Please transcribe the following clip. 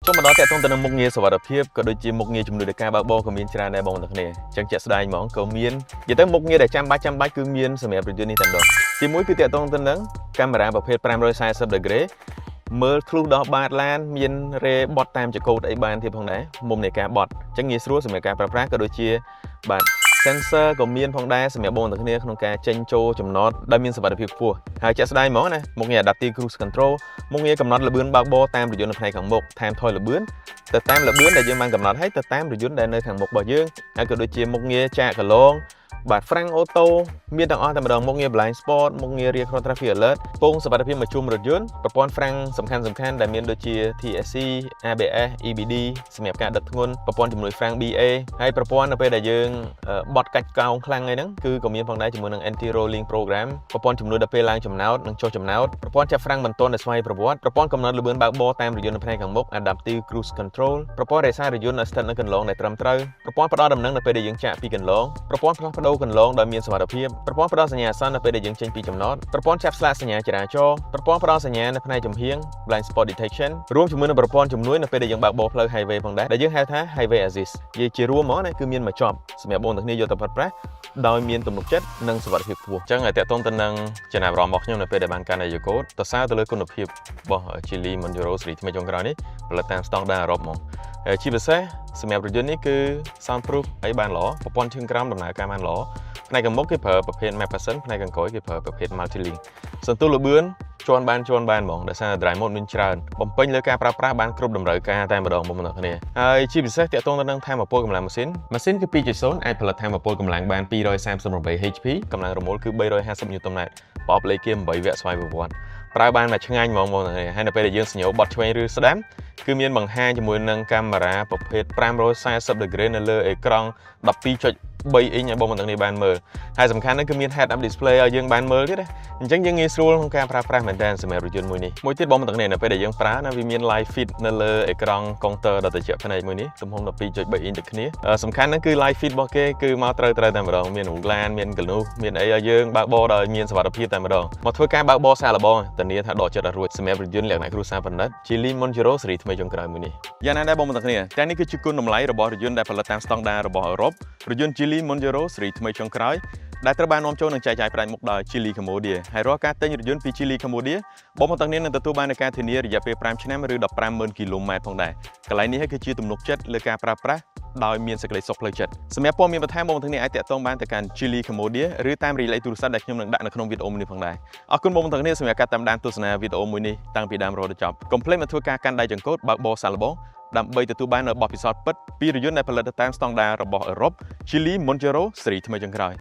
ช่วงมาដល់តាក់ទងទៅនឹងមុខងារសុវត្ថិភាពក៏ដូចជាមុខងារជំនួយដល់ការបើកបរក៏មានច្រើនដែរបងប្អូនទាំងគ្នាអញ្ចឹងជាក់ស្ដែងហ្មងក៏មាននិយាយទៅមុខងារដែលចាំបាច់គឺមានសម្រាប់រថយន្តនេះតែម្ដងទីមួយគឺតាក់ទងទៅនឹងកាមេរ៉ាប្រភេទ540 degree មើលធ្លុះដល់បាតឡានមានរេបត់តាមចកូតអីបានទៀតផងដែរមុំនៃការបត់អញ្ចឹងងាយស្រួលសម្រាប់ការប្រើប្រាស់ក៏ដូចជាបាទ sensor ក៏មានផងដែរសម្រាប់បងប្អូនទាំងគ្នាក្នុងការចេញចូលចំណតដែលមានសុវត្ថិភាពខ្ពស់ហើយជាក់ស្ដែងហ្មងណាមុខងារ Adaptive Cruise Control មុខងារកំណត់ល្បឿនបើកបរតាមរថយន្តនៅផ្នែកខាងមុខថែមថយល្បឿនទៅតាមល្បឿនដែលយើងបានកំណត់ហើយទៅតាមរថយន្តដែលនៅខាងមុខរបស់យើងហើយក៏ដូចជាមុខងារចាកកន្លងបាទ Frank Auto មានទាំងអស់តែម្ដងមុខងារ Blind Spot មុខងារ Rear Cross Traffic Alert ពងសុវត្ថិភាពមកជុំរថយន្តប្រព័ន្ធ Frank សំខាន់ដែលមានដូចជា TSC ABS EBD សម្រាប់ការដឹកធ្ងន់ប្រព័ន្ធជំនួយ Frank BA ហើយប្រព័ន្ធនៅពេលដែលយើងបត់កាច់កោងខ្លាំងអីហ្នឹងគឺក៏មានផងដែរជាមួយនឹង Anti Rolling Program ប្រព័ន្ធជំនួយដល់ពេលឡើងចំណោតនិងចុះចំណោតប្រព័ន្ធចាប់ Frank បន្ទាន់ដោយស្វ័យប្រវត្តិប្រព័ន្ធកំណត់ល្បឿនបើកបរតាមរថយន្តនៅផ្នែកខាងមុខ Adaptive Cruise Control ប្រព័ន្ធរក្សារថយន្តឲ្យស្ថិតនៅកន្លងដែលត្រឹមត្រូវប្រព័ន្ធផ្ដល់ដំណឹងនៅពេលដែលយើងចាក់ពីកន្លងប្រព័ន្ធផ្លាស់ប្ដូរកន្លងដោយមានសុវត្ថិភាពប្រព័ន្ធផ្ដល់សញ្ញាអាសន្ននៅពេលដែលយើងចេញពីចំណតប្រព័ន្ធចាប់ស្លាកសញ្ញាចរាចរណ៍ប្រព័ន្ធផ្ដល់សញ្ញានៅផ្នែកចំហៀង Blind Spot Detection រួមជាមួយនឹងប្រព័ន្ធជំនួយនៅពេលដែលយើងបើកបរផ្លូវ Highway ផងដែរដែលយើងហៅថា Highway Assist និយាយជារួមមកណាគឺមានមួយចប់សម្រាប់បងប្អូនទាំងគ្នាយកទៅប្រើប្រាស់ដោយមានទំនុកចិត្តនិងសុវត្ថិភាពខ្ពស់អញ្ចឹងឲ្យតាក់ទងទៅនឹងចំណាប់អារម្មណ៍របស់ខ្ញុំនៅពេលដែលបានកាន់អាយុកូដទៅសារទៅលើគុណភាពរបស់ Geely Monjaro ស៊េរីថ្មីចុងក្រោយនេះផលិតតាមស្តង់ដារអឺរ៉ុបហ្មងជាពិសេសសម្រាប់រថយន្តនេះគឺ soundproof ហើយបានល្អប្រព័ន្ធជើងក្រោមដំណើរការបានល្អផ្នែកខាងមុខគេប្រើប្រភេទ MagPassion ផ្នែកខាងក្រោយគេប្រើប្រភេទ Multilink សន្ទុះល្បឿនជាន់បានហ្មងដោយសារ Drive Mode មានច្រើនបំពេញលើការប្រើប្រាស់បានគ្រប់តម្រូវការតែម្ដងបងប្អូនគ្នាហើយជាពិសេសតាក់ទងទៅនឹងថាមពលកម្លាំងម៉ាស៊ីនគឺ 2.0 អាចផលិតថាមពលកម្លាំងបាន 238 HP កម្លាំងរមុលគឺ 350 Nm ប្រអប់លេខគៀម8វគ្គស្វ័យប្រវត្តិប្រើបានមកឆ្ងាញ់ហ្មងបងប្អូនហើយនៅពេលដែលយើងសញ្ញោបត់ឆ្វេងឬស្ដាំគឺមានបង្ហាញជាមួយនឹងកាមេរ៉ាប្រភេទ540 degree នៅលើអេក្រង់ 12.3 អ៊ីញឲ្យបងប្អូនទាំងនេះបានមើលហើយសំខាន់នោះគឺមាន head up display ឲ្យយើងបានមើលទៀតណាអញ្ចឹងយើងងាយស្រួលក្នុងការប្រើប្រាស់មែនតើសម្រាប់រថយន្តមួយនេះមួយទៀតបងប្អូនទាំងនេះនៅពេលដែលយើងប្រើណាវាមាន live feed នៅលើអេក្រង់កុងទ័រដ៏ត្រជាក់ភ្នែកមួយនេះទំហំ 12.3 អ៊ីញដូចគ្នាសំខាន់នោះគឺ live feed របស់គេគឺមកត្រូវតែម្ដងមានឡានមានកលនូមានអីឲ្យយើងបើកបរដោយមានសុវត្ថិភាពតែម្ដងមកធ្វើការបើកបរសាកល្បងធានាថាដកចិត្តឲ្យរួចសម្រាប់រថយន្តលក្ខណៈគ្រួសារបណ្ឌិត Geely Monjaro ស៊េរីថ្មីចុងក្រោយមួយនេះយ៉ាងណាដែរបងប្អូនទាំងគ្នាតែនេះគឺជាគុណតម្លៃរបស់រថយន្តដែលផលិតតាមស្តង់ដាររបស់អឺរ៉ុបរថយន្ត Geely Monjaro ស៊េរីថ្មីចុងក្រោយដែលត្រូវបាននាំចូលនិងចែកចាយផ្ដាច់មុខដោយ Geely Cambodia ហើយរាល់ការទិញរថយន្តពី Geely Cambodia បងប្អូនទាំងគ្នានឹងទទួលបានការធានារយៈពេល5ឆ្នាំឬ 150,000 គីឡូម៉ែត្រផងដែរកន្លែងនេះគឺជាទំនុកចិត្តលើការប្រើប្រាស់ដោយមានសេចក្តីសុខផ្លូវចិត្តសម្រាប់ព័ត៌មានបន្ថែមបងប្អូនទាំងគ្នាអាចតាក់ទងបានទៅកាន់ Geely Cambodia ឬតាមរយៈលេខទូរស័ព្ទដែលខ្ញុំនឹងដាក់នៅក្នុងវីដេអូមួយនេះផងដែរអរគុណបងប្អូនទាំងគ្នាសម្រាប់ការតាមដានទស្សនាវីដេអូមួយនេះតាំងពីដើមរហូតដល់ចប់កុំភ្លេចមកធ្វើការកាន់ដៃចង្កូតបើកបរសាកល្បងដើម្បីទទួលបាននូវបទពិសោធន៍ពិតពីរថយន្តដែលផលិតតាមស្តង់ដាររបស់អឺរ៉ុប Geely Monjaro ស៊េរីថ្មីចុងក្រោយ